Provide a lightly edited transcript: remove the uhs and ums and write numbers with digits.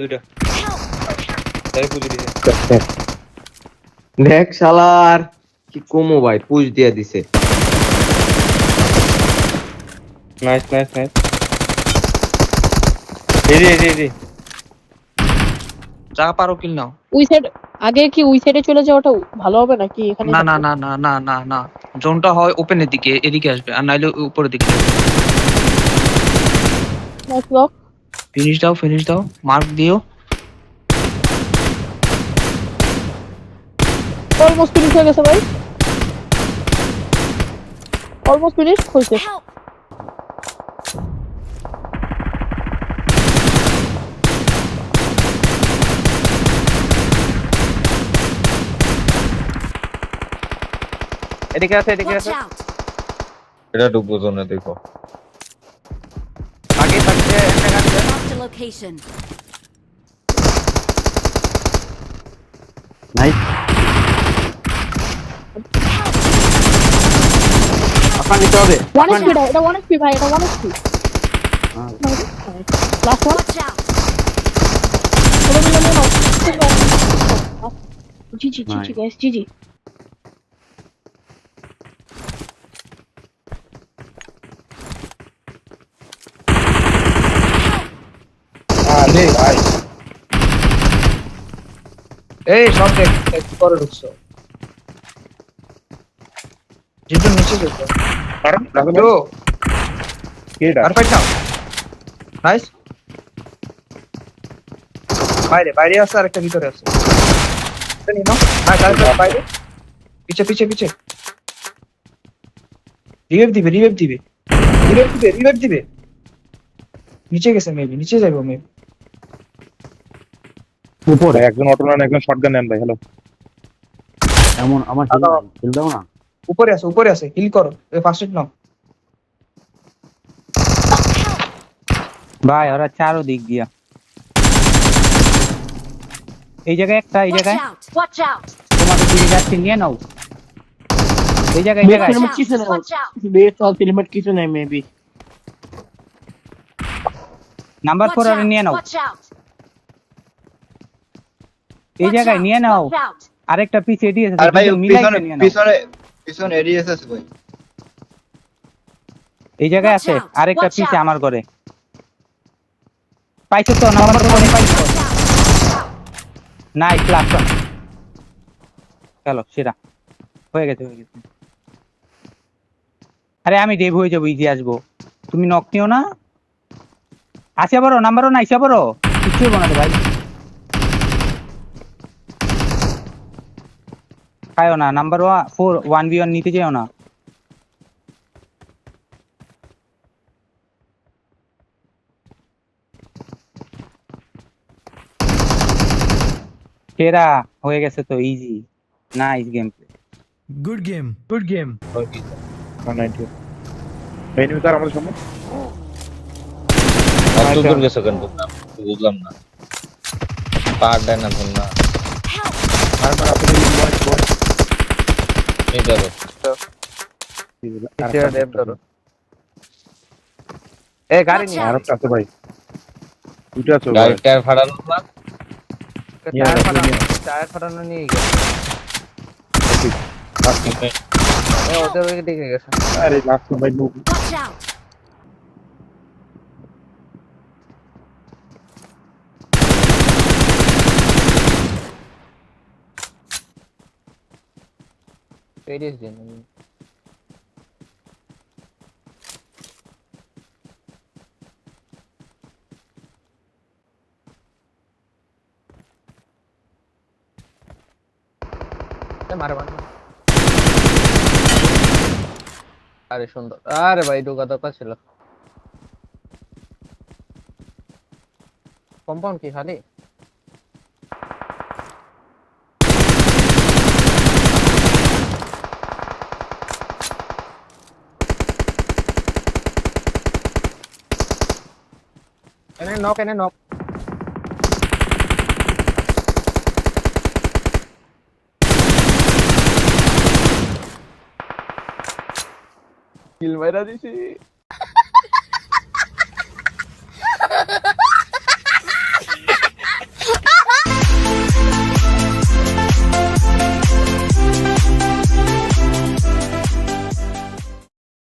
দুইটা তাই পুজো দিছে। দেখ শালার কি কমো ভাই, পুশ দিয়া দিছে। নাইস এই যা পারো কিল নাও। ওই সাইড আগে কি ওই সাইডে চলে যাওয়াটা ভালো হবে নাকি এখানে? না না না না না না না, জোনটা হয় ওপেনের দিকে, এদিকে আসবে, আর নাইলে উপরের দিকে আসবে। ফিনিশ দাও, মার্ক দিও। অলমোস্ট ফিনিশ হয়ে গেছে ভাই, অলমোস্ট ফিনিশ হয়েছে। এদিকে আছে এটা ঢুকবো জোনে দেখো। আগে থাকতে একটা গাড়ি যায়। Marked a location. নাইস। আপনার নিতে হবে। 1 HP এটা 1 HP ভাই, এটা 1 HP। Last one. Watch out. চলো মিলে নাও। জি গাইস, জি। আরে ভাই এই সব দেখ করে ঢুকছো। জিতু নিচে যেতে কারণ লাগলো কেডা আর ফাইট নাও। নাইস। বাইরে আছে আর একটা ভিতরে আছে। এটা নিও নাইস। আর বাইরে পিছে রিভাইভ দিবে নিচে গেছে, মেবি নিচে যাবো মেবি। উপরে একজন অটোনান, একজন শটগান নেন ভাই। হ্যালো এমন আমার হিল দাও না। উপরে আছে হিল করো, ফার্স্ট এড নাও। ভাই ওরা চারো দিক দিয়া এই জায়গায় একটা, এই জায়গায় Watch out. তোমাকে দিকে যাচ্ছে, নিয়ে নাও। এই জায়গায় কিছু নাই মেবি। নাম্বার 4 আর নিয়ে নাও। Watch out. এই জায়গায় নিয়ে নাও। আরেকটা পিছে এডি আছে, আর ভাই মিলাইতে নিয়ে নাও। পিছনে এডিএস আছে ভাই। এই জায়গায় আছে আরেকটা পিছে আমার ঘরে। পাইছো তো নাম্বার 4 পাইছো? Nice last. চলো সেরা হয়ে গেছে। আরে আমি ডেভ হয়ে যাবো, ইজি আসবো। তুমি নক নিও না। আসে বড় নাম্বারও না, আসে বড় কিছু বানাতে ভাই। খায়ও না নাম্বার 4 1v1 নিতে যাও না। সেরা হয়ে গেছে তো, easy nice game play. Good game. Enemy তার আমাদের সামনে। কত দূর গেছে কেন বুঝলাম না। পার দেয় না ভুল না। তারপর আপনি এই ধরো পিছে ডেভ ধরো। এই গাড়ি নিয়ে আরেকটা আছে ভাই। দুটো আছে গাড়ি টায়ার ফাড়ানো না। টায়ার ফাটানো নিয়ে গেছে। ওদের ওই দিকে গেছে। আরে লাস্ট ভাই নো। Watch out. পেরিস দিন মারে। আরে সুন্দর। আরে ভাই ঢোকা দরকার ছিল। কম্পাউন্ড কি খালি? এনে নক কিল মাইরা দিছি।